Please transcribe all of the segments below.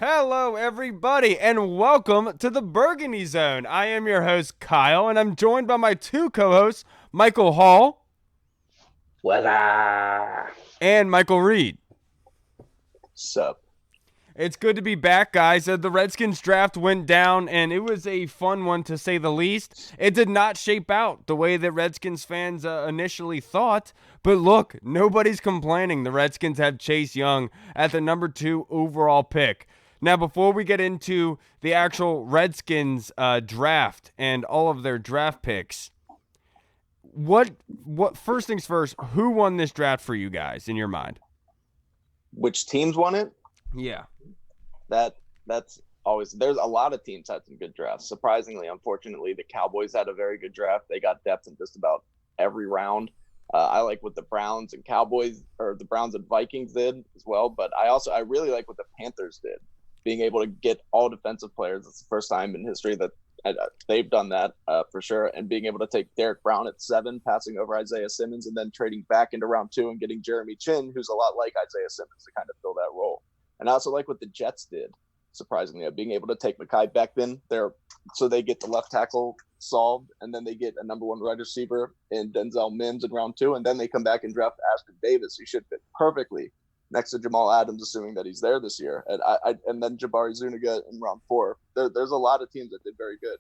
Hello, everybody, and welcome to the Burgundy Zone. I am your host, Kyle, and I'm joined by my two co-hosts, Michael Hall Voila. and Michael Reed. Sup? It's good to be back, guys. The Redskins draft went down, and it was a fun one, to say the least. It did not shape out the way that Redskins fans initially thought, but look, nobody's complaining. The Redskins have Chase Young at the number 2 overall pick. Now, before we get into the actual Redskins draft and all of their draft picks, what first things first, who won this draft for you guys in your mind? Which teams won it? Yeah. That's always, there's a lot of teams had some good drafts. Surprisingly, unfortunately, the Cowboys had a very good draft. They got depth in just about every round. I like what the Browns and Cowboys, or the Browns and Vikings did as well. But I really like what the Panthers did, being able to get all defensive players. It's the first time in history that they've done that for sure. And being able to take Derek Brown at 7, passing over Isaiah Simmons, and then trading back into round 2 and getting Jeremy Chin, who's a lot like Isaiah Simmons, to kind of fill that role. And I also like what the Jets did, surprisingly, being able to take Mekhi Becton there, so they get the left tackle solved, and then they get a number 1 wide receiver in Denzel Mims in round 2, and then they come back and draft Ashton Davis, who should fit perfectly next to Jamal Adams, assuming that he's there this year, and then Jabari Zuniga in round 4. There's a lot of teams that did very good,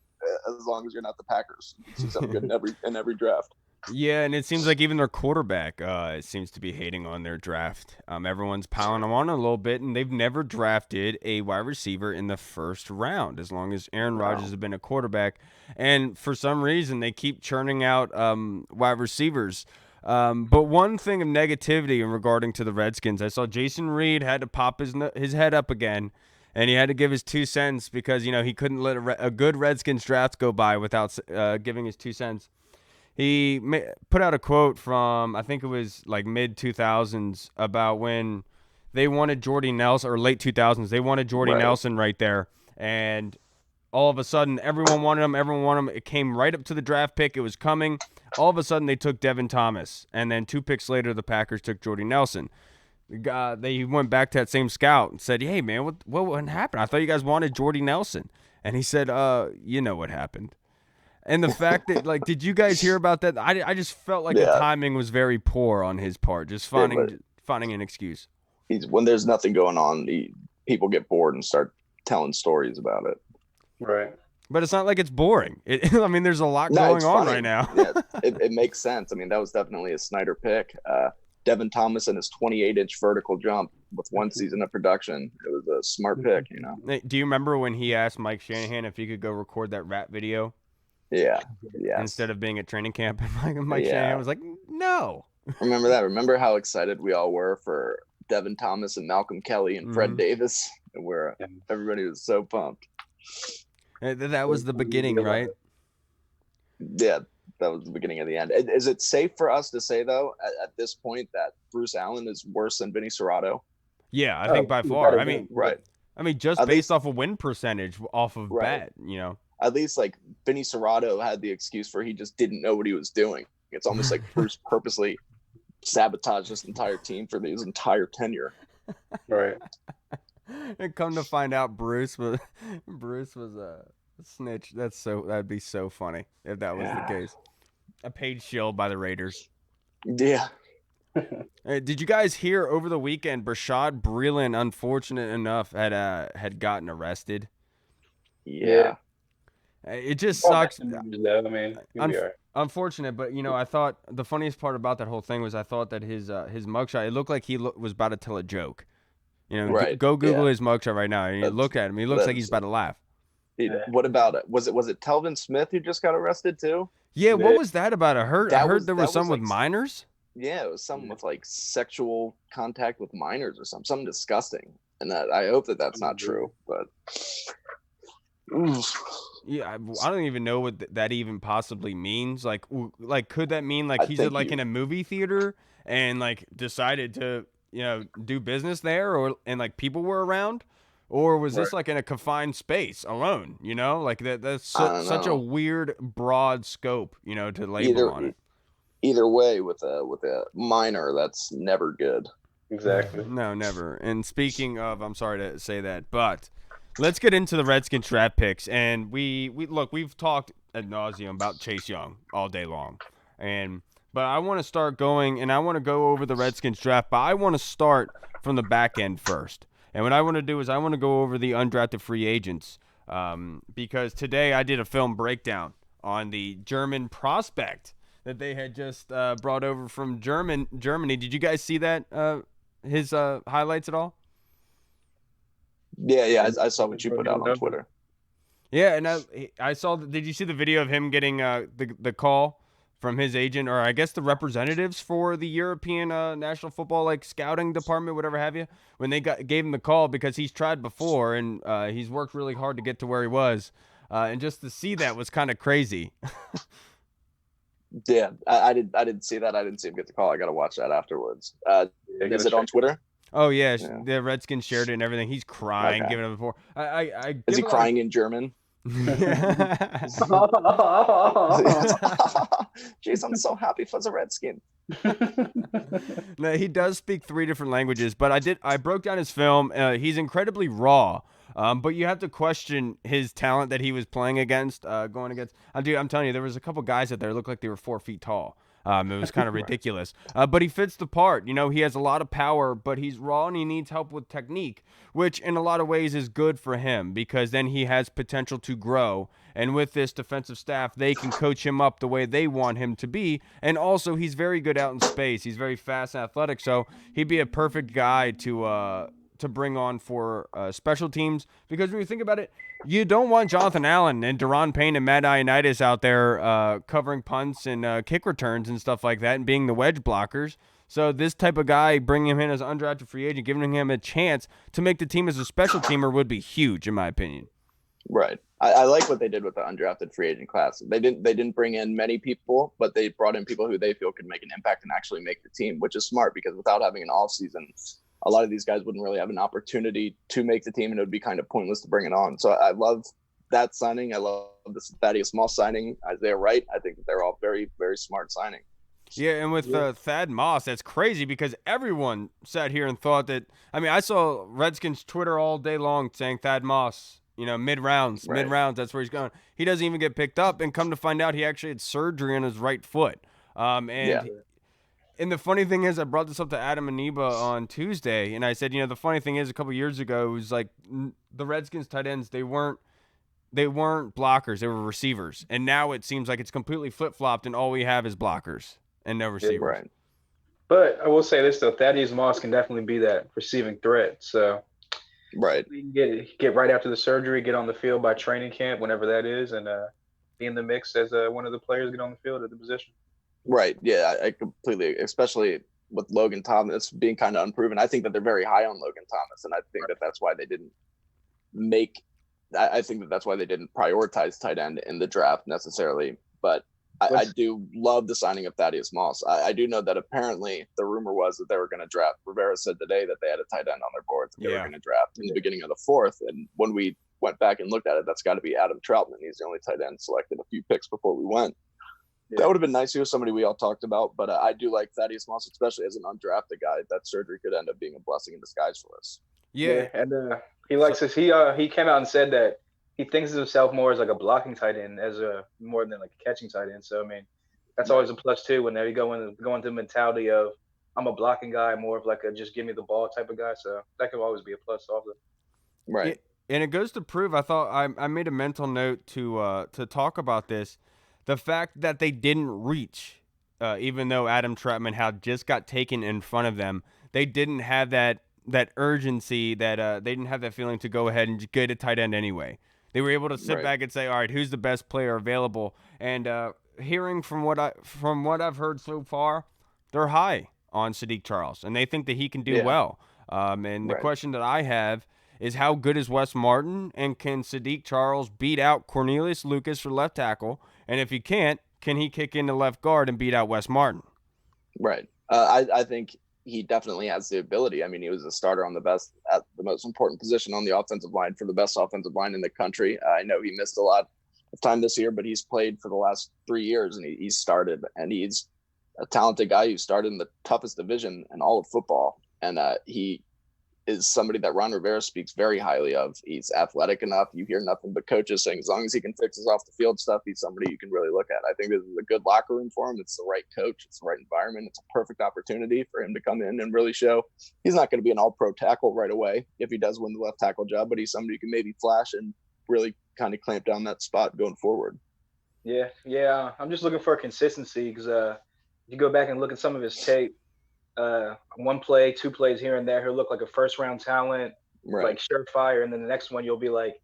as long as you're not the Packers. You can see something good in every draft. Yeah, and it seems like even their quarterback seems to be hating on their draft. Everyone's piling them on a little bit, and they've never drafted a wide receiver in the first round, as long as Aaron Rodgers has been a quarterback. And for some reason, they keep churning out wide receivers. But one thing of negativity in regarding to the Redskins, I saw Jason Reed had to pop his head up again, and he had to give his 2 cents because, he couldn't let a good Redskins draft go by without giving his 2 cents. He put out a quote from, I think it was like mid-2000s, about when they wanted Jordy Nelson, or late 2000s, they wanted Jordy Nelson right there. And all of a sudden, everyone wanted him. It came right up to the draft pick. It was coming. All of a sudden, they took Devin Thomas. And then 2 picks later, the Packers took Jordy Nelson. They went back to that same scout and said, hey, man, what happened? I thought you guys wanted Jordy Nelson. And he said, you know what happened. And the fact that, did you guys hear about that? I just felt like the timing was very poor on his part, just finding an excuse. When there's nothing going on, people get bored and start telling stories about it. Right. But it's not like it's boring. There's a lot going on right now. Yeah, it makes sense. That was definitely a Snyder pick. Devin Thomas and his 28-inch vertical jump with 1 season of production. It was a smart pick, Do you remember when he asked Mike Shanahan if he could go record that rap video? Yeah. Instead of being at training camp, and Mike Shanahan was like, "No." Remember that? Remember how excited we all were for Devin Thomas and Malcolm Kelly and Fred Davis, where everybody was so pumped. That was the beginning, right? Yeah, that was the beginning of the end. Is it safe for us to say, though, at this point, that Bruce Allen is worse than Vinny Cerrato? Yeah, I think by far. Right. Just at based off of win percentage off of bet, At least Vinny Cerrato had the excuse for he just didn't know what he was doing. It's almost like Bruce purposely sabotaged this entire team for his entire tenure. Right. And come to find out, Bruce was a snitch. That'd be so funny if that was the case. A paid shield by the Raiders. Yeah. Did you guys hear over the weekend? Brashad Breeland, unfortunate enough, had gotten arrested. Yeah. It just sucks. Unfortunate, but I thought the funniest part about that whole thing was I thought that his mugshot, it looked like he was about to tell a joke. Go Google his mugshot right now and you look at him. He looks like he's about to laugh. What about it? Was it Telvin Smith who just got arrested too? Yeah, what was that about? I heard there was some with minors. Yeah, it was something with sexual contact with minors or something disgusting. And I hope that that's not true, but. Yeah, I don't even know what that even possibly means. Could that mean he's in a movie theater and decided to do business there, and people were around, or was this in a confined space alone? That's such a weird broad scope, to label on it. Either way, with a minor, that's never good. Exactly. No, never. And speaking of, I'm sorry to say that, but let's get into the Redskins draft picks. And we look, we've talked ad nauseum about Chase Young all day long, but I want to start going, and I want to go over the Redskins draft, but I want to start from the back end first. And what I want to do is I want to go over the undrafted free agents, because today I did a film breakdown on the German prospect that they had just brought over from Germany. Did you guys see that? His highlights at all? Yeah, I saw what you put out on Twitter. Yeah, and I saw. Did you see the video of him getting the call from his agent, or I guess the representatives for the European National Football scouting department, whatever have you, when they gave him the call because he's tried before and he's worked really hard to get to where he was, and just to see that was kind of crazy. Yeah, I didn't see that. I didn't see him get the call. I got to watch that afterwards. Is it on Twitter? Oh yeah, the Redskins shared it and everything. He's crying, giving it before. Is he crying in German? Jeez, I'm so happy for the Redskins. No, he does speak 3 different languages, but I broke down his film. He's incredibly raw. But you have to question his talent that he was playing against, going against. Dude, I'm telling you, there was a couple guys out there that looked like they were 4 feet tall. It was kind of ridiculous. But he fits the part. You know, he has a lot of power, but he's raw and he needs help with technique, which in a lot of ways is good for him because then he has potential to grow. And with this defensive staff, they can coach him up the way they want him to be. And also, he's very good out in space. He's very fast and athletic, so he'd be a perfect guy to bring on for special teams, because when you think about it, you don't want Jonathan Allen and Deron Payne and Matt Ioannidis out there covering punts and kick returns and stuff like that and being the wedge blockers. So this type of guy, bringing him in as an undrafted free agent, giving him a chance to make the team as a special teamer would be huge, in my opinion. Right. I like what they did with the undrafted free agent class. They didn't bring in many people, but they brought in people who they feel could make an impact and actually make the team, which is smart because without having an off season, a lot of these guys wouldn't really have an opportunity to make the team, and it would be kind of pointless to bring it on. So I love that signing. I love this Thaddeus Moss signing. Isaiah Wright. I think that they're all very, very smart signing. Yeah, and with Thad Moss, that's crazy because everyone sat here and thought that. I mean, I saw Redskins Twitter all day long saying Thad Moss, mid-rounds, that's where he's going. He doesn't even get picked up, and come to find out he actually had surgery on his right foot. And the funny thing is, I brought this up to Adam Aniba on Tuesday, and I said, the funny thing is, a couple years ago, it was like the Redskins tight ends, they weren't blockers, they were receivers. And now it seems like it's completely flip-flopped, and all we have is blockers and no receivers. Yeah, right. But I will say this, though, Thaddeus Moss can definitely be that receiving threat. So right, we can get right after the surgery, get on the field by training camp, whenever that is, and be in the mix as one of the players get on the field at the position. Right. Yeah, I completely, especially with Logan Thomas being kind of unproven. I think that they're very high on Logan Thomas, and I think that that's why they didn't I think that that's why they didn't prioritize tight end in the draft necessarily. But I do love the signing of Thaddeus Moss. I do know that apparently the rumor was that they were going to draft. Rivera said today that they had a tight end on their board that they were going to draft in the beginning of the 4th. And when we went back and looked at it, that's got to be Adam Troutman. He's the only tight end selected a few picks before we went. Yeah. That would have been nice. He was somebody we all talked about, but I do like Thaddeus Moss, especially as an undrafted guy. That surgery could end up being a blessing in disguise for us. Yeah, and he likes this. He came out and said that he thinks of himself more as like a blocking tight end, more than like a catching tight end. So I mean, that's always a plus too. When they go into the mentality of I'm a blocking guy, more of like a just give me the ball type of guy. So that could always be a plus also. Right. And it goes to prove. I thought I made a mental note to talk about this. The fact that they didn't reach, even though Adam Troutman had just got taken in front of them, they didn't have that urgency, that they didn't have that feeling to go ahead and get a tight end anyway. They were able to sit back and say, all right, who's the best player available? And hearing from what I've heard so far, they're high on Sadiq Charles, and they think that he can do well. And the question that I have is, how good is Wes Martin, and can Sadiq Charles beat out Cornelius Lucas for left tackle? And if he can't, can he kick into left guard and beat out Wes Martin? Right. I think he definitely has the ability. I mean, he was a starter on at the most important position on the offensive line for the best offensive line in the country. I know he missed a lot of time this year, but he's played for the last 3 years, and he's started, and he's a talented guy who started in the toughest division in all of football. and he is somebody that Ron Rivera speaks very highly of. He's athletic enough. You hear nothing but coaches saying as long as he can fix his off the field stuff, he's somebody you can really look at. I think this is a good locker room for him. It's the right coach. It's the right environment. It's a perfect opportunity for him to come in and really show. He's not going to be an all-pro tackle right away if he does win the left tackle job, but he's somebody who can maybe flash and really kind of clamp down that spot going forward. Yeah. I'm just looking for consistency because if you go back and look at some of his tape, one play, 2 plays here and there, he'll look like a first-round talent, Right. like surefire, and then the next one you'll be like,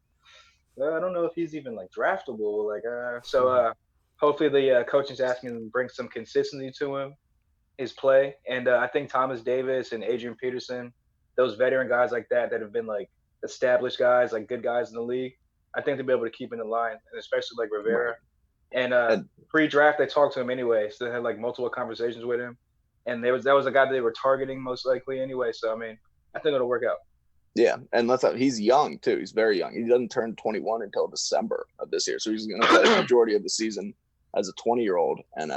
I don't know if he's even like draftable. Hopefully the coaching staff can bring some consistency to him, his play, and I think Thomas Davis and Adrian Peterson, those veteran guys like that have been like established guys, like good guys in the league, I think they'll be able to keep in the line, and especially like Rivera. Right. And pre-draft they talked to him anyway, so they had like multiple conversations with him. And that was a guy that they were targeting most likely anyway. So, I mean, I think it'll work out. Yeah, and he's young, too. He's very young. He doesn't turn 21 until December of this year. So he's going to play the majority of the season as a 20-year-old. And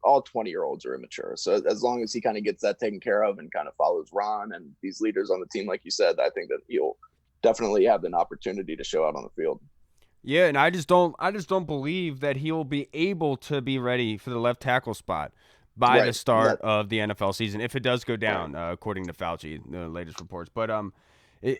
all 20-year-olds are immature. So as long as he kind of gets that taken care of and kind of follows Ron and these leaders on the team, like you said, I think that he'll definitely have an opportunity to show out on the field. Yeah, and I just don't believe that he will be able to be ready for the left tackle spot by the start of the NFL season, if it does go down, according to Fauci, the latest reports. But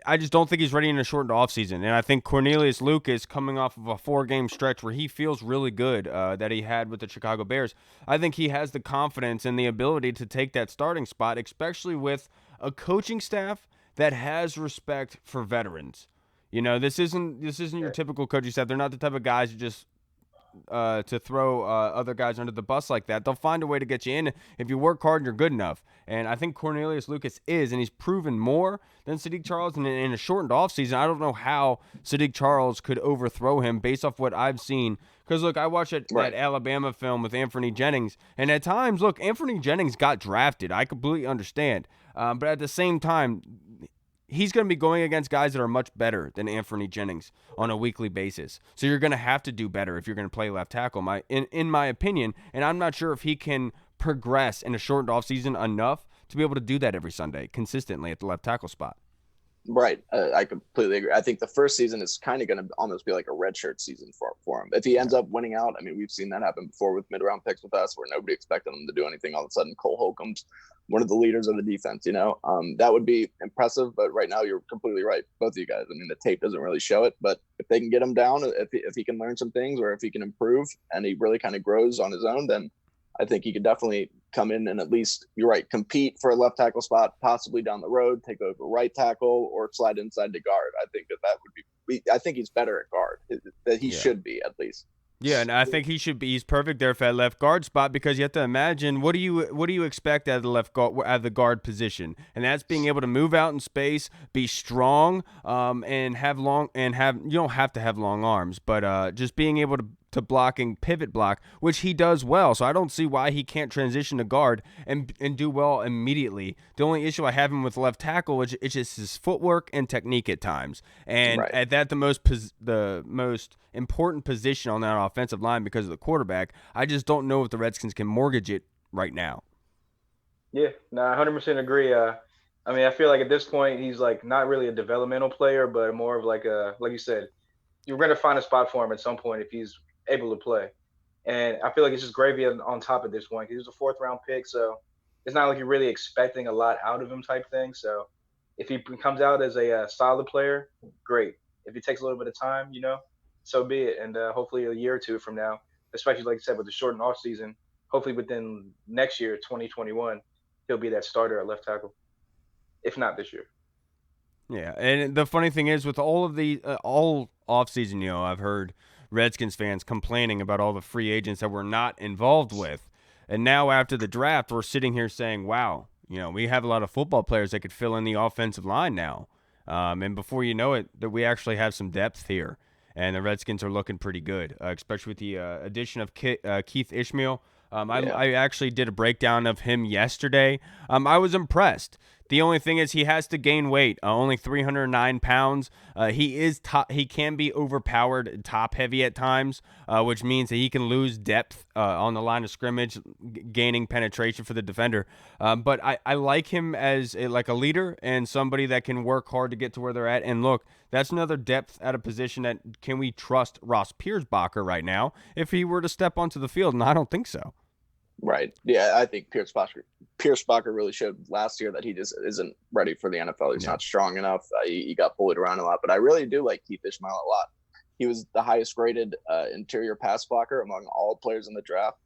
I just don't think he's ready in a shortened offseason. And I think Cornelius Lucas, coming off of a 4-game stretch where he feels really good that he had with the Chicago Bears, I think he has the confidence and the ability to take that starting spot, especially with a coaching staff that has respect for veterans. You know, this isn't your typical coaching staff. They're not the type of guys who just to throw other guys under the bus like that. They'll find a way to get you in if you work hard and you're good enough. And I think Cornelius Lucas is, and he's proven more than Sadiq Charles. And in a shortened offseason, I don't know how Sadiq Charles could overthrow him based off what I've seen. Because, look, I watched that Alabama film with Anthony Jennings, and at times, look, Anthony Jennings got drafted. I completely understand. But at the same time, he's going to be going against guys that are much better than Anthony Jennings on a weekly basis. So you're going to have to do better if you're going to play left tackle, in my opinion. And I'm not sure if he can progress in a shortened offseason enough to be able to do that every Sunday consistently at the left tackle spot. Right. I completely agree. I think the first season is kind of going to almost be like a redshirt season for him. If he ends up winning out, I mean, we've seen that happen before with mid-round picks with us where nobody expected him to do anything. All of a sudden, Cole Holcomb's one of the leaders of the defense, that would be impressive. But right now, you're completely right. Both of you guys. I mean, the tape doesn't really show it. But if they can get him down, if he can learn some things or if he can improve and he really kind of grows on his own, then I think he could definitely come in and at least, you're right, compete for a left tackle spot, possibly down the road, take over right tackle or slide inside to guard. I think that would be, I think he's better at guard, that he should be at least. Yeah, and I think he should be. He's perfect there for that left guard spot because you have to imagine what do you expect out of the left guard, out of the guard position, and that's being able to move out in space, be strong, and have you don't have to have long arms, but just being able to block and pivot block, which he does well. So I don't see why he can't transition to guard and do well immediately. The only issue I have him with left tackle is it's just his footwork and technique at times, and at that the most important position on that offensive line because of the quarterback. I just don't know if the Redskins can mortgage it right now. Yeah, no, 100% agree. I mean, I feel like at this point he's like not really a developmental player, but more of like you said, you're going to find a spot for him at some point if he's able to play. And I feel like it's just gravy on top at this point. He was a 4th-round pick, so it's not like you're really expecting a lot out of him type thing. So if he comes out as a solid player, great. If he takes a little bit of time, so be it. And hopefully a year or two from now, especially like I said, with the shortened off season, hopefully within next year, 2021, he'll be that starter at left tackle, if not this year. Yeah, and the funny thing is with all of the all offseason, I've heard Redskins fans complaining about all the free agents that we're not involved with. And now after the draft, we're sitting here saying, wow, we have a lot of football players that could fill in the offensive line now. And before you know it, that we actually have some depth here. And the Redskins are looking pretty good, especially with the addition of Keith Ishmael. I actually did a breakdown of him yesterday. I was impressed. The only thing is he has to gain weight, only 309 pounds. He can be overpowered top heavy at times, which means that he can lose depth on the line of scrimmage, gaining penetration for the defender. But I like him as like a leader and somebody that can work hard to get to where they're at. And look, that's another depth at a position that can we trust Ross Piersbacher right now if he were to step onto the field? And I don't think so. Right. Yeah, I think Piersbacher really showed last year that he just isn't ready for the NFL. He's not strong enough. He got bullied around a lot, but I really do like Keith Ishmael a lot. He was the highest rated interior pass blocker among all players in the draft.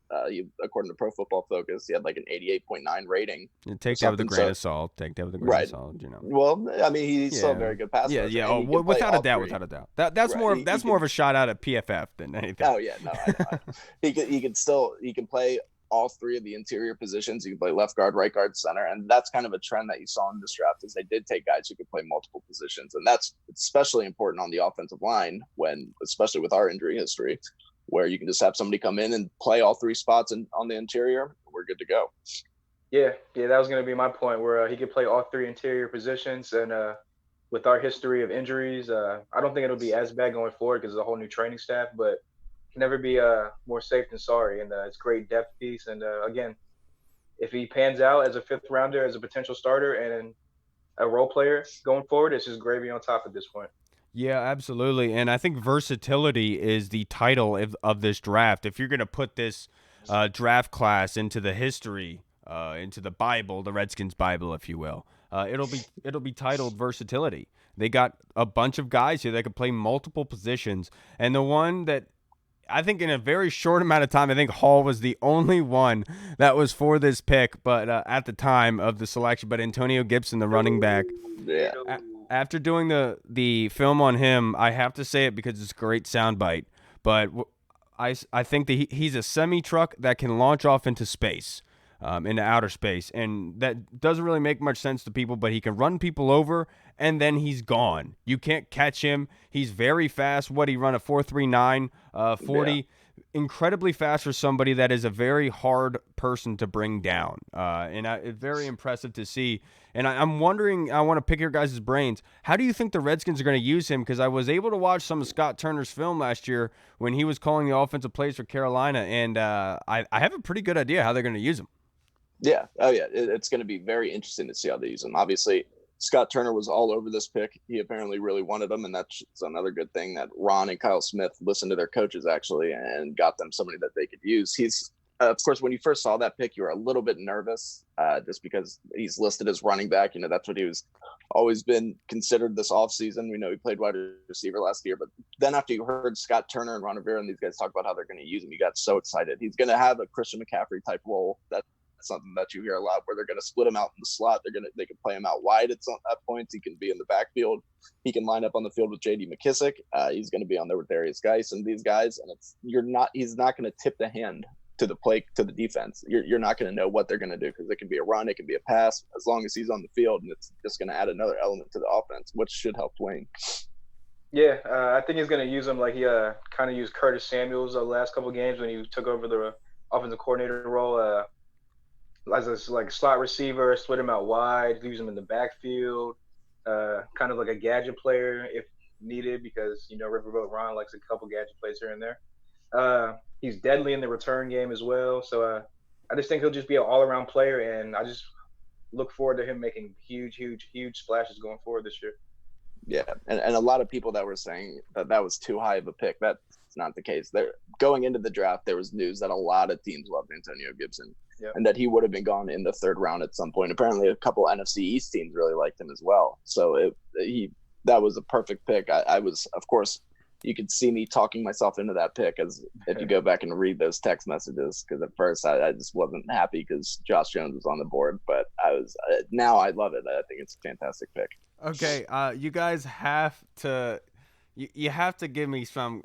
According to Pro Football Focus, he had like an 88.9 rating. Take that with a grain of salt. Take that with a grain of salt. You know. Well, I mean, he's still a very good passer. Yeah, yeah. Oh, without a doubt, without a doubt. That's more of a shot out at PFF than anything. Oh yeah, no. He can play all three of the interior positions. He can play left guard, right guard, center, and that's kind of a trend that you saw in this draft. Is they did take guys who could play multiple positions, and that's especially important on the offensive line especially with our injury history, where you can just have somebody come in and play all three spots on the interior. We're good to go. Yeah, that was going to be my point, where he could play all three interior positions, and with our history of injuries, I don't think it'll be as bad going forward because it's a whole new training staff, but can never be more safe than sorry, and it's great depth piece. And again, if he pans out as a fifth rounder, as a potential starter and a role player going forward, it's just gravy on top at this point. Yeah, absolutely. And I think versatility is the title of this draft. If you're going to put this draft class into the history, into the Bible, the Redskins Bible, if you will, it'll be titled versatility. They got a bunch of guys here that can play multiple positions, and the one that I think in a very short amount of time, I think Hall was the only one that was for this pick, but at the time of the selection. But Antonio Gibson, the running back, after doing the film on him, I have to say it because it's a great soundbite. But I think that he's a semi-truck that can launch off into space, into outer space, and that doesn't really make much sense to people. But he can run people over, and then he's gone. You can't catch him. He's very fast. He run a 4.39 40. Yeah. Incredibly fast for somebody that is a very hard person to bring down. And it's very impressive to see. And I'm wondering, I want to pick your guys' brains. How do you think the Redskins are going to use him? Because I was able to watch some of Scott Turner's film last year when he was calling the offensive plays for Carolina, and I have a pretty good idea how they're going to use him. Yeah. Oh, yeah. It's going to be very interesting to see how they use him. Obviously, Scott Turner was all over this pick. He apparently really wanted him, and that's another good thing that Ron and Kyle Smith listened to their coaches actually and got them somebody that they could use. He's, of course, when you first saw that pick, you were a little bit nervous just because he's listed as running back. You know, that's what he was always been considered this offseason. We know he played wide receiver last year, but then after you heard Scott Turner and Ron Rivera and these guys talk about how they're going to use him, you got so excited. He's going to have a Christian McCaffrey type role. That's something that you hear a lot, where they're going to split him out in the slot. They can play him out wide at points. He can be in the backfield. He can line up on the field with J.D. McKissick. He's going to be on there with Darius Geis and these guys. And he's not going to tip the hand to the play, to the defense. You're not going to know what they're going to do, because it can be a run, it can be a pass, as long as he's on the field, and it's just going to add another element to the offense, which should help Wayne. Yeah, I think he's going to use him like he kind of used Curtis Samuels the last couple of games when he took over the offensive coordinator role. As a like slot receiver, split him out wide, use him in the backfield, kind of like a gadget player if needed, because Riverboat Ron likes a couple gadget plays here and there. He's deadly in the return game as well, so I just think he'll just be an all-around player, and I just look forward to him making huge splashes going forward this year. Yeah, and a lot of people that were saying that was too high of a pick. That's not the case. Going into the draft, there was news that a lot of teams loved Antonio Gibson. Yep. And that he would have been gone in the third round at some point. Apparently, a couple NFC East teams really liked him as well. So that was a perfect pick. I was, of course, you could see me talking myself into that pick as if you go back and read those text messages, because at first I just wasn't happy because Josh Jones was on the board, but now I love it. I think it's a fantastic pick. Okay, you guys have to you have to give me some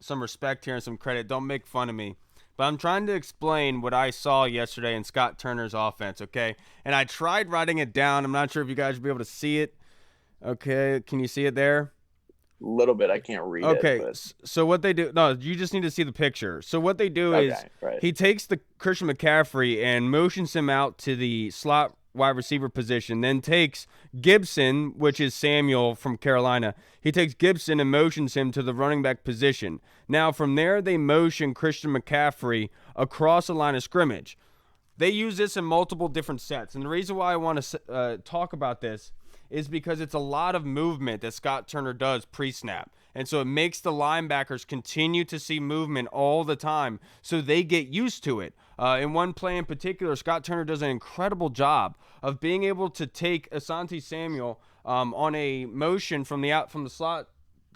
respect here and some credit. Don't make fun of me. But I'm trying to explain what I saw yesterday in Scott Turner's offense, okay? And I tried writing it down. I'm not sure if you guys will be able to see it. Okay, can you see it there? A little bit. I can't read it. Okay, so what they do – no, you just need to see the picture. So what they do is he takes the Christian McCaffrey and motions him out to the slot wide receiver position, then takes Gibson, which is Samuel from Carolina. He takes Gibson and motions him to the running back position. Now, from there, they motion Christian McCaffrey across the line of scrimmage. They use this in multiple different sets. And the reason why I want to talk about this is because it's a lot of movement that Scott Turner does pre-snap. And so it makes the linebackers continue to see movement all the time so they get used to it. In one play in particular, Scott Turner does an incredible job of being able to take Asante Samuel on a motion from the slot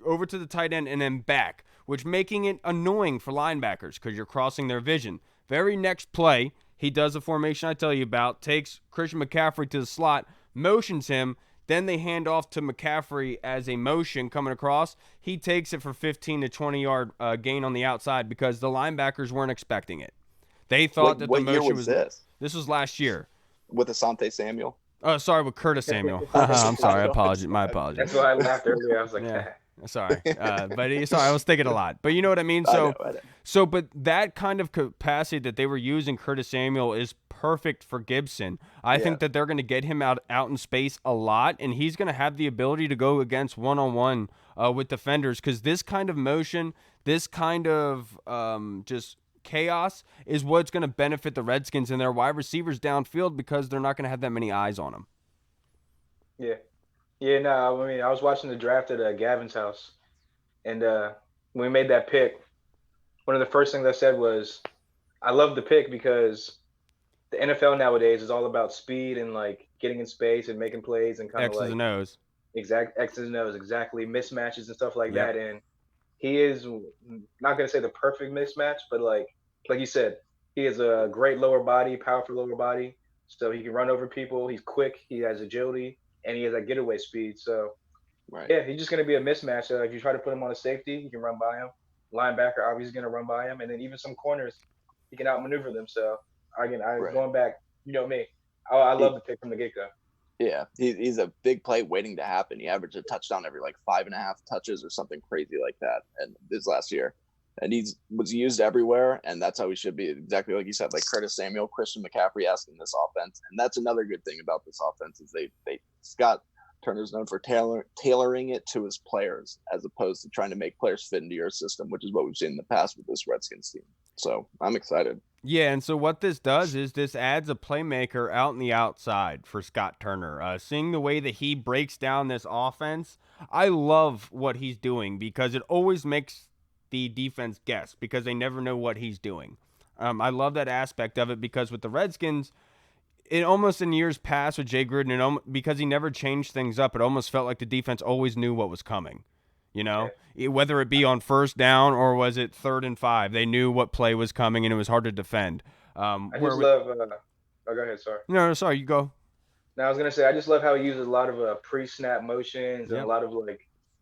over to the tight end and then back, which making it annoying for linebackers because you're crossing their vision. Very next play, he does the formation I tell you about, takes Christian McCaffrey to the slot, motions him, then they hand off to McCaffrey as a motion coming across. He takes it for 15 to 20-yard gain on the outside because the linebackers weren't expecting it. They thought that the motion what year was this? This was last year. With Asante Samuel? Oh, sorry, with Curtis Samuel. I'm sorry. My apologies. That's why I laughed earlier. I was like, yeah. Sorry. Sorry, I was thinking a lot. But you know what I mean? So, I know. But that kind of capacity that they were using Curtis Samuel is perfect for Gibson. I think that they're going to get him out in space a lot, and he's going to have the ability to go against one-on-one with defenders because this kind of motion, this kind of just chaos is what's going to benefit the Redskins and their wide receivers downfield because they're not going to have that many eyes on them. Yeah. Yeah, no, I mean, I was watching the draft at Gavin's house, and when we made that pick, one of the first things I said was, I love the pick because the NFL nowadays is all about speed and, like, getting in space and making plays and kind of like X's and O's. X's and O's, exactly, mismatches and stuff like that. And he is not going to say the perfect mismatch, but like you said, he has a great lower body, powerful lower body, so he can run over people. He's quick. He has agility. And he has that getaway speed. So, yeah, he's just going to be a mismatch. If you try to put him on a safety, you can run by him. Linebacker, obviously, going to run by him. And then even some corners, he can outmaneuver them. So, again, going back, you know me, I love the pick from the get-go. Yeah, he's a big play waiting to happen. He averaged a touchdown every, 5.5 touches or something crazy like that and this last year. And he was used everywhere, and that's how he should be. Exactly like you said, like Curtis Samuel, Christian McCaffrey asking this offense. And that's another good thing about this offense is Scott Turner's known for tailoring it to his players as opposed to trying to make players fit into your system, which is what we've seen in the past with this Redskins team. So I'm excited. Yeah, and so what this does is this adds a playmaker out in the outside for Scott Turner. Seeing the way that he breaks down this offense, I love what he's doing because it always makes the defense guess because they never know what he's doing. I love that aspect of it because with the Redskins, it almost in years past with Jay Gruden, because he never changed things up, it almost felt like the defense always knew what was coming. You know, whether it be on first down or was it 3rd and 5, they knew what play was coming and it was hard to defend. I just love. Go ahead, sorry. No, sorry, you go. No, I was gonna say I just love how he uses a lot of pre-snap motions and a lot of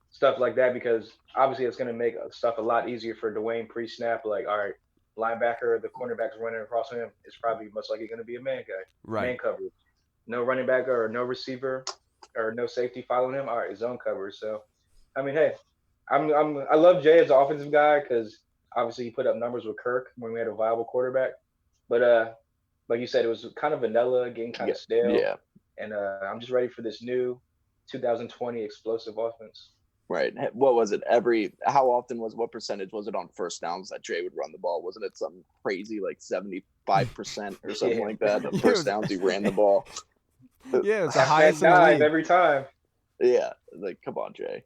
stuff like that because obviously it's gonna make stuff a lot easier for Dwayne pre-snap. Like, all right, linebacker, the cornerback's running across him. It's probably most likely gonna be a man guy, man coverage. No running back or no receiver or no safety following him. All right, zone coverage. So, I mean, hey, I love Jay as an offensive guy because obviously he put up numbers with Kirk when we had a viable quarterback. But like you said, it was kind of vanilla, getting kind of stale. Yeah. And I'm just ready for this new 2020 explosive offense. Right. What was it? What percentage was it on first downs that Jay would run the ball? Wasn't it something crazy like 75% or something like that? The first downs he ran the ball. Yeah, it's the highest in the league every time. Yeah, like come on, Jay.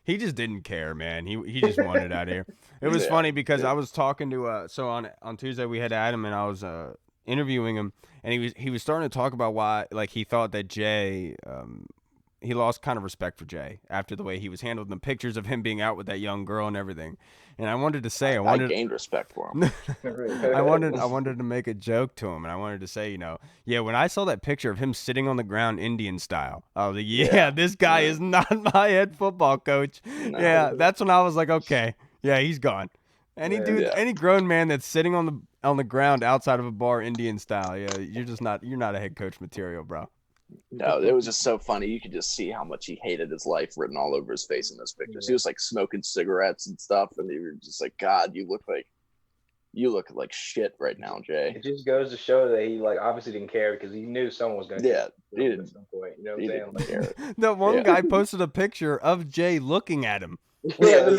He just didn't care, man. He just wanted out of here. It was funny because I was talking to so on Tuesday we had Adam and I was interviewing him and he was starting to talk about why he thought that Jay he lost kind of respect for Jay after the way he was handled in the pictures of him being out with that young girl and everything. And I wanted to say I gained respect for him. I wanted to make a joke to him and I wanted to say, when I saw that picture of him sitting on the ground Indian style, I was like, this guy is not my head football coach. No. Yeah, that's when I was like, okay, yeah, he's gone. Any grown man that's sitting on the ground outside of a bar Indian style, you're not a head coach material, bro. No, it was just so funny. You could just see how much he hated his life written all over his face in those pictures. He was smoking cigarettes and stuff, and you were just like, God, you look like You look like shit right now, Jay. It just goes to show that he like obviously didn't care because he knew someone was going to Yeah, at some point. You know what I'm saying? didn't care. The one guy posted a picture of Jay looking at him. Yeah,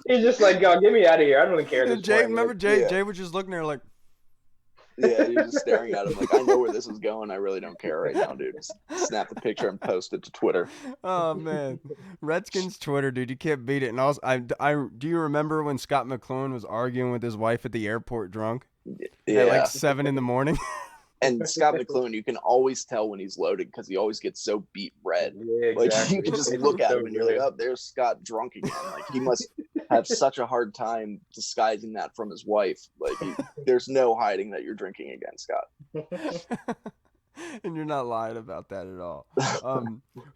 he's just like, "God, get me out of here! I don't even care." At this Jay, point. remember Jay? Jay was just looking there like, yeah, you're just staring at him like, I know where this is going. I really don't care right now, dude. Just snap the picture and post it to Twitter. Oh man, Redskins Twitter, dude, you can't beat it. And also, I do you remember when Scott McClellan was arguing with his wife at the airport drunk? Yeah, at like 7 a.m. And Scott McClellan, you can always tell when he's loaded because he always gets so beat red. Yeah, exactly. Like you can just look at him and you're like, oh, there's Scott drunk again. Like he must have such a hard time disguising that from his wife. Like there's no hiding that you're drinking again, Scott. And you're not lying about that at all.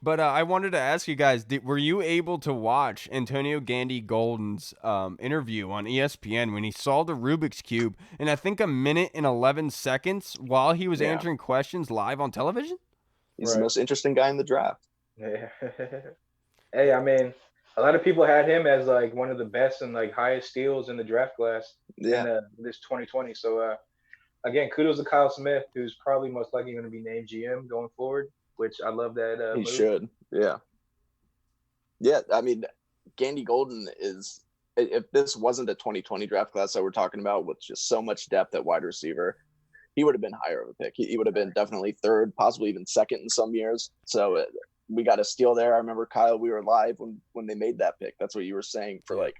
But I wanted to ask you guys, were you able to watch Antonio Gandy Golden's interview on ESPN when he solved the Rubik's Cube in, I think, 1:11 while he was answering questions live on television? He's the most interesting guy in the draft. Yeah. Hey, I mean, a lot of people had him as like one of the best and like highest steals in the draft class in this 2020. So, again, kudos to Kyle Smith, who's probably most likely going to be named GM going forward, which I love that. He should. Yeah. Yeah. I mean, Gandy Golden is, if this wasn't a 2020 draft class that we're talking about with just so much depth at wide receiver, he would have been higher of a pick. He would have been definitely third, possibly even second in some years. So we got a steal there. I remember, Kyle, we were live when they made that pick. That's what you were saying for like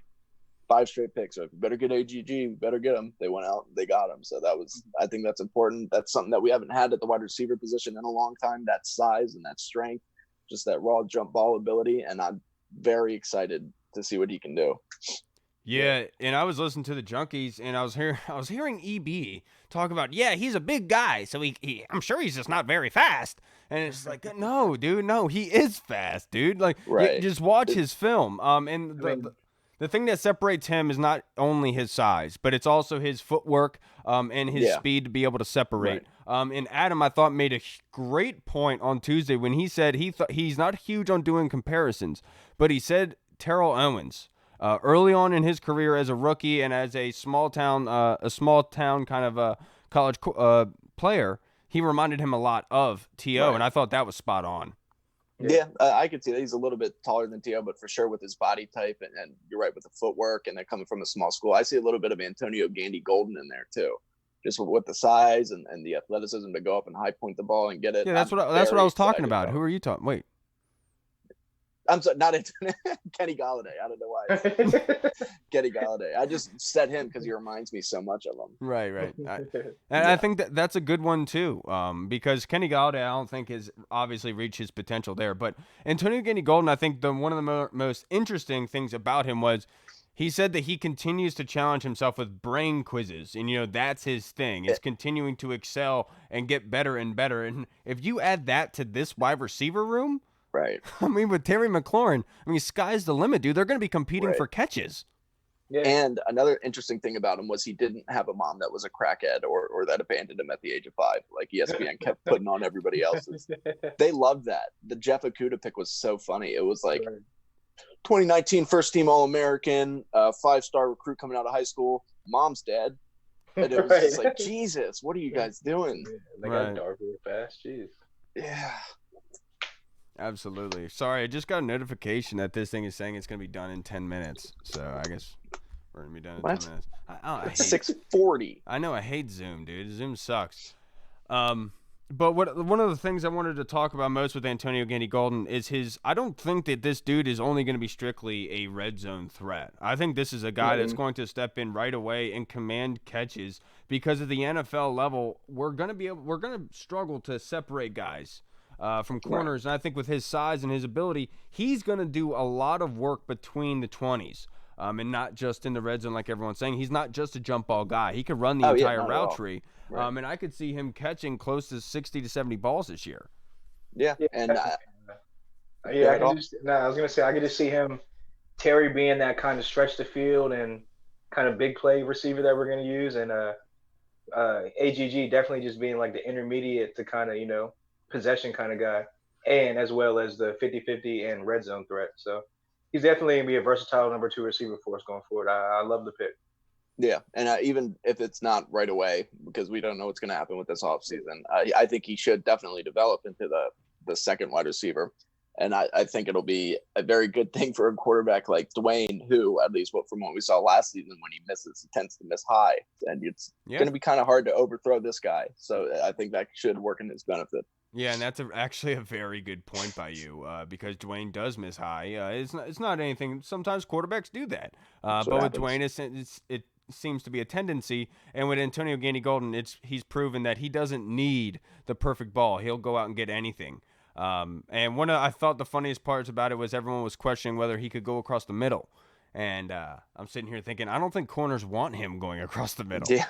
5 straight picks. So better get AGG, better get him. They went out, they got him. So that was, I think that's important. That's something that we haven't had at the wide receiver position in a long time. That size and that strength, just that raw jump ball ability. And I'm very excited to see what he can do. Yeah, and I was listening to the Junkies, and I was hearing EB talk about, he's a big guy, so he I'm sure he's just not very fast. And it's like, no, dude, no, he is fast, dude. Like, just watch his film. And the thing that separates him is not only his size, but it's also his footwork and his speed to be able to separate. And Adam, I thought, made a great point on Tuesday when he said he's not huge on doing comparisons, but he said Terrell Owens. Early on in his career as a rookie and as a small town kind of a college player, he reminded him a lot of T.O., and I thought that was spot on. Yeah, I could see that. He's a little bit taller than T.O., but for sure with his body type, and you're right with the footwork, and they're coming from a small school. I see a little bit of Antonio Gandy Golden in there too, just with the size and the athleticism to go up and high point the ball and get it. Yeah, that's what I was talking about. Who are you talking? Wait. I'm sorry, not Kenny Galladay. I don't know why I said Kenny Galladay. I just said him because he reminds me so much of him. Right. I think that's a good one too, because Kenny Galladay, I don't think has obviously reached his potential there. But Antonio Gandy Golden, I think one of the most interesting things about him was he said that he continues to challenge himself with brain quizzes, and that's his thing. Is continuing to excel and get better and better. And if you add that to this wide receiver room. Right. I mean, with Terry McLaurin, sky's the limit, dude. They're going to be competing for catches. Yeah. And another interesting thing about him was he didn't have a mom that was a crackhead or that abandoned him at the age of 5. Like ESPN kept putting on everybody else's. They loved that. The Jeff Okudah pick was so funny. It was like 2019 first-team All-American, 5-star recruit coming out of high school. Mom's dead. And it was just like, Jesus, what are you guys doing? They got dark really fast. Jeez. Yeah. Absolutely. Sorry, I just got a notification that this thing is saying it's going to be done in 10 minutes. So I guess we're going to be done in 10 minutes. It's 6:40. I know. I hate Zoom, dude. Zoom sucks. But one of the things I wanted to talk about most with Antonio Gandy Golden is I don't think that this dude is only going to be strictly a red zone threat. I think this is a guy that's going to step in right away and command catches because at the NFL level, we're going to struggle to separate guys from corners. And I think with his size and his ability, he's going to do a lot of work between the 20s. And not just in the red zone like everyone's saying. He's not just a jump ball guy. He could run the entire route tree. Right. And I could see him catching close to 60 to 70 balls this year. Yeah. And I was going to say, I could just see him, Terry being that kind of stretch the field and kind of big play receiver that we're going to use. And AGG definitely just being like the intermediate to kind of, possession kind of guy. And as well as the 50-50 and red zone threat. So he's definitely going to be a versatile number 2 receiver for us going forward. I love the pick. Yeah, and even if it's not right away, because we don't know what's going to happen with this offseason, I think he should definitely develop into the second wide receiver. And I think it'll be a very good thing for a quarterback like Dwayne, who, at least from what we saw last season, when he misses, he tends to miss high. And it's going to be kind of hard to overthrow this guy. So I think that should work in his benefit. Yeah, and that's actually a very good point by you, because Dwayne does miss high. It's not anything. Sometimes quarterbacks do that, but with Dwayne, it seems to be a tendency. And with Antonio Gandy Golden, he's proven that he doesn't need the perfect ball. He'll go out and get anything. And I thought the funniest parts about it was everyone was questioning whether he could go across the middle. And I'm sitting here thinking, I don't think corners want him going across the middle. Yeah,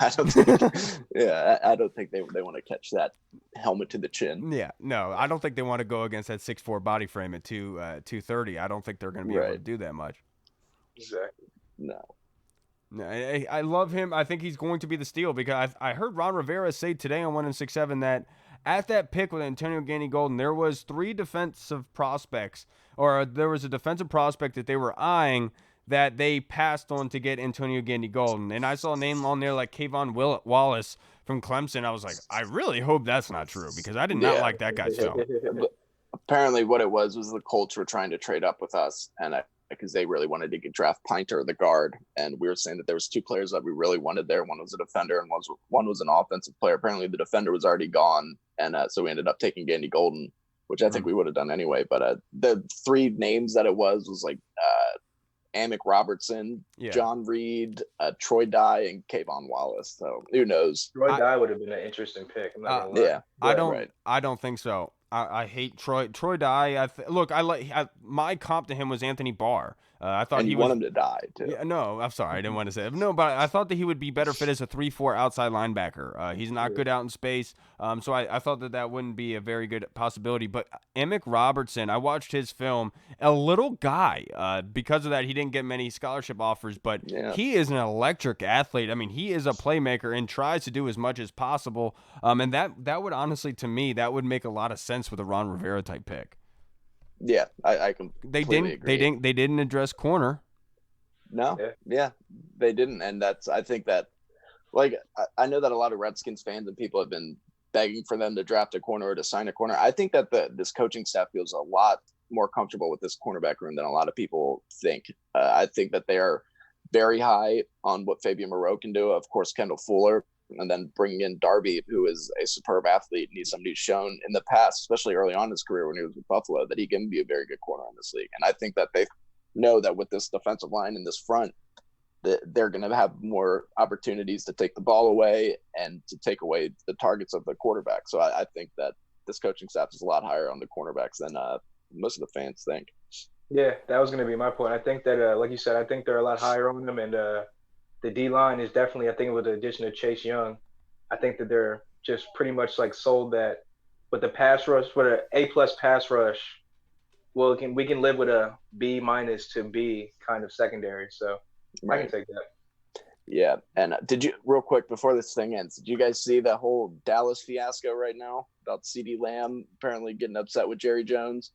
I don't think they want to catch that helmet to the chin. Yeah, no, I don't think they want to go against that 6'4" body frame at 230. I don't think they're going to be able to do that much. Exactly. No. I love him. I think he's going to be the steal, because I heard Ron Rivera say today on 1-6-7 that at that pick with Antonio Gandy Golden, there was 3 defensive prospects, or there was a defensive prospect that they were eyeing that they passed on to get Antonio Gandy Golden. And I saw a name on there like Kayvon Wallace from Clemson. I was like, I really hope that's not true, because I did not like that guy's film. Apparently what it was the Colts were trying to trade up with us, and because they really wanted to draft Pinter, the guard. And we were saying that there was 2 players that we really wanted there. One was a defender and one was an offensive player. Apparently the defender was already gone. And so we ended up taking Gandy Golden, which I think we would have done anyway. But the 3 names that it was like Amick Robertson, John Reed, Troy Dye, and Kayvon Wallace. So who knows? Troy Dye would have been an interesting pick. I'm not gonna lie. Yeah, I don't think so. I hate Troy Dye. My comp to him was Anthony Barr. I thought he want him to die too. Yeah, no, I'm sorry, I didn't want to say it. No, but I thought that he would be better fit as a 3-4 outside linebacker. He's not good out in space, so I thought that wouldn't be a very good possibility. But Amick Robertson, I watched his film. A little guy. Because of that, he didn't get many scholarship offers, but he is an electric athlete. I mean, he is a playmaker and tries to do as much as possible. And that would honestly, to me, that would make a lot of sense with a Ron Rivera type pick. Yeah, I completely agree. They didn't address corner. No, yeah, they didn't, and I think that, like, I know that a lot of Redskins fans and people have been begging for them to draft a corner or to sign a corner. I think that this coaching staff feels a lot more comfortable with this cornerback room than a lot of people think. I think that they are very high on what Fabian Moreau can do. Of course, Kendall Fuller. And then bringing in Darby, who is a superb athlete, and he's somebody who's shown in the past, especially early on in his career when he was with Buffalo, that he can be a very good corner in this league. And I think that they know that with this defensive line and this front, that they're going to have more opportunities to take the ball away and to take away the targets of the quarterback. So I think that this coaching staff is a lot higher on the cornerbacks than most of the fans think. Yeah, that was going to be my point. I think that, like you said, I think they're a lot higher on them, and the D-line is definitely, I think with the addition of Chase Young, I think that they're just pretty much like sold that with the pass rush, with an A+ pass rush, well, we can live with a B- to B kind of secondary. So I can take that. Yeah. And did you, real quick before this thing ends, did you guys see that whole Dallas fiasco right now about CeeDee Lamb apparently getting upset with Jerry Jones?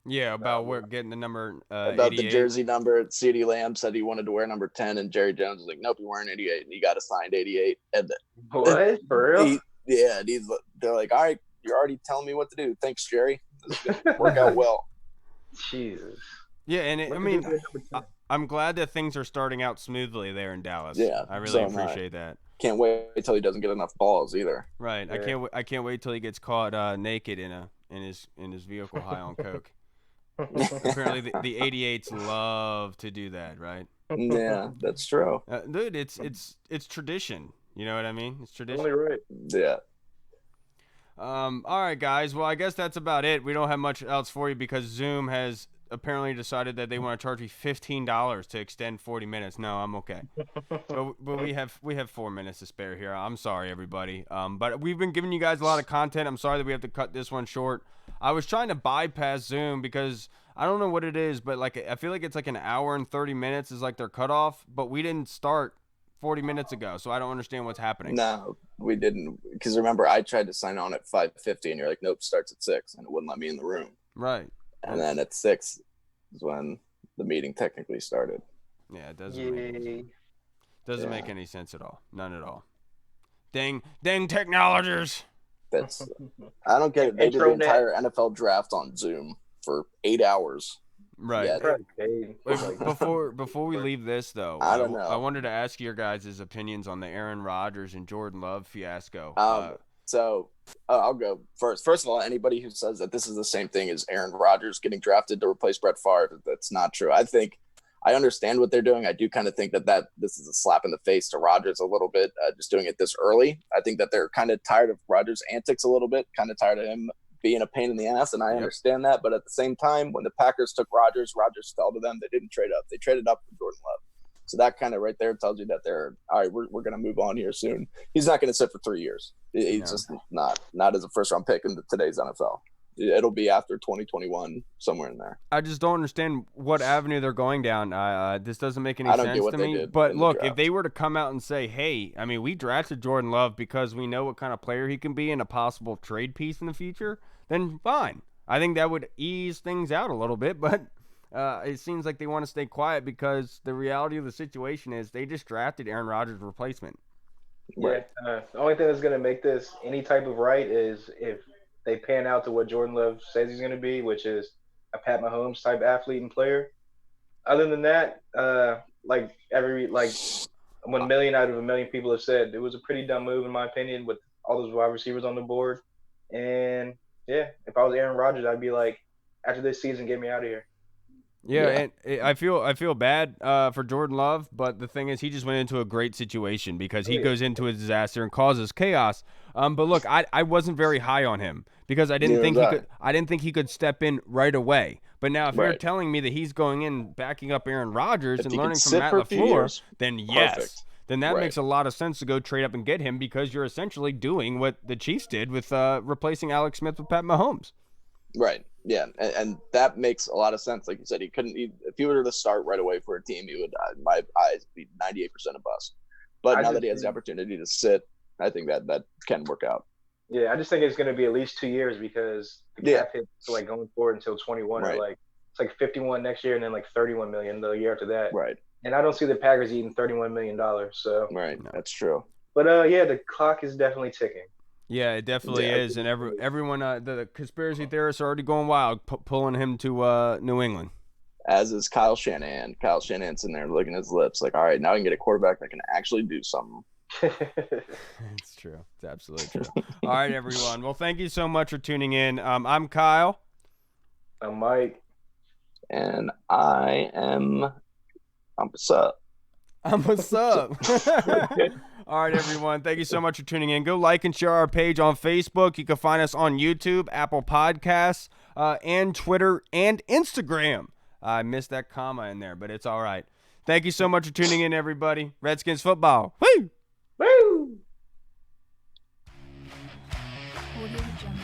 Yeah, about getting the number about 88. The jersey number. CeeDee Lamb said he wanted to wear number 10, and Jerry Jones was like, "Nope, you're wearing 88." And he got assigned 88. And what, for real? They're like, "All right, you're already telling me what to do. Thanks, Jerry. This is gonna work out well." Jesus. Yeah, and I'm glad that things are starting out smoothly there in Dallas. Yeah, I really appreciate that. Can't wait until he doesn't get enough balls either. Right. Yeah. I can't wait till he gets caught naked in his vehicle high on coke. Apparently the 88s love to do that, right? Yeah, that's true. Dude, it's tradition. You know what I mean? It's tradition. Only right. Yeah. All right, guys. Well, I guess that's about it. We don't have much else for you because Zoom has apparently decided that they want to charge me $15 to extend 40 minutes. No, I'm okay. but we have 4 minutes to spare here. I'm sorry, everybody. But we've been giving you guys a lot of content. I'm sorry that we have to cut this one short. I was trying to bypass Zoom because I don't know what it is, but like I feel like it's like an hour and 30 minutes is like their cutoff, but we didn't start 40 minutes ago, so I don't understand what's happening. No, we didn't. Because remember, I tried to sign on at 5:50, and you're like, nope, starts at 6, and it wouldn't let me in the room. Right. And then at 6 is when the meeting technically started. Yeah, it doesn't. Doesn't make any sense at all. None at all. Dang technologies. I don't get it. They did the entire NFL draft on Zoom for 8 hours. Right. Yeah, Before we leave this, though, I don't know. I wanted to ask your guys' opinions on the Aaron Rodgers and Jordan Love fiasco. I'll go first. First of all, anybody who says that this is the same thing as Aaron Rodgers getting drafted to replace Brett Favre, that's not true. I understand what they're doing. I do kind of think that this is a slap in the face to Rodgers a little bit, just doing it this early. I think that they're kind of tired of Rodgers' antics a little bit, kind of tired of him being a pain in the ass, and I understand that. But at the same time, when the Packers took Rodgers fell to them. They didn't trade up. They traded up for Jordan Love. So that kind of right there tells you that they're all right. We're going to move on here soon. He's not going to sit for 3 years. He's just not as a first round pick in today's NFL. It'll be after 2021, somewhere in there. I just don't understand what avenue they're going down. This doesn't make any sense to me. But look, if they were to come out and say, hey, I mean, we drafted Jordan Love because we know what kind of player he can be and a possible trade piece in the future, then fine. I think that would ease things out a little bit, but it seems like they want to stay quiet because the reality of the situation is they just drafted Aaron Rodgers' replacement. Yeah, the only thing that's going to make this any type of right is if they pan out to what Jordan Love says he's going to be, which is a Pat Mahomes type athlete and player. Other than that, 1 million out of a million people have said it was a pretty dumb move in my opinion with all those wide receivers on the board. And yeah, if I was Aaron Rodgers, I'd be like, after this season, get me out of here. Yeah, and I feel bad for Jordan Love, but the thing is, he just went into a great situation because he goes into a disaster and causes chaos. But look, I wasn't very high on him because I didn't think he could step in right away. But now, if you're telling me that he's going in, backing up Aaron Rodgers and learning from Matt LaFleur, then yes. Perfect. Then that makes a lot of sense to go trade up and get him because you're essentially doing what the Chiefs did with replacing Alex Smith with Pat Mahomes. Right. Yeah, and that makes a lot of sense. Like you said, if he were to start right away for a team, he would, in my eyes, be 98% a bust. But now that he has the opportunity to sit, I think that can work out. Yeah, I just think it's going to be at least 2 years because the cap hit going forward until 21 or it's like 51 next year and then like 31 million the year after that. Right. And I don't see the Packers eating $31 million. So that's true. But the clock is definitely ticking. Yeah, it definitely is, and everyone, the conspiracy theorists are already going wild, pulling him to New England. As is Kyle Shanahan. Kyle Shanahan's in there licking his lips, like, all right, now I can get a quarterback that can actually do something. It's true. It's absolutely true. All right, everyone. Well, thank you so much for tuning in. I'm Kyle. I'm Mike. And I'm what's up? What's up? All right, everyone. Thank you so much for tuning in. Go like and share our page on Facebook. You can find us on YouTube, Apple Podcasts, and Twitter and Instagram. I missed that comma in there, but it's all right. Thank you so much for tuning in, everybody. Redskins football. Woo! Woo! Audio Jungle.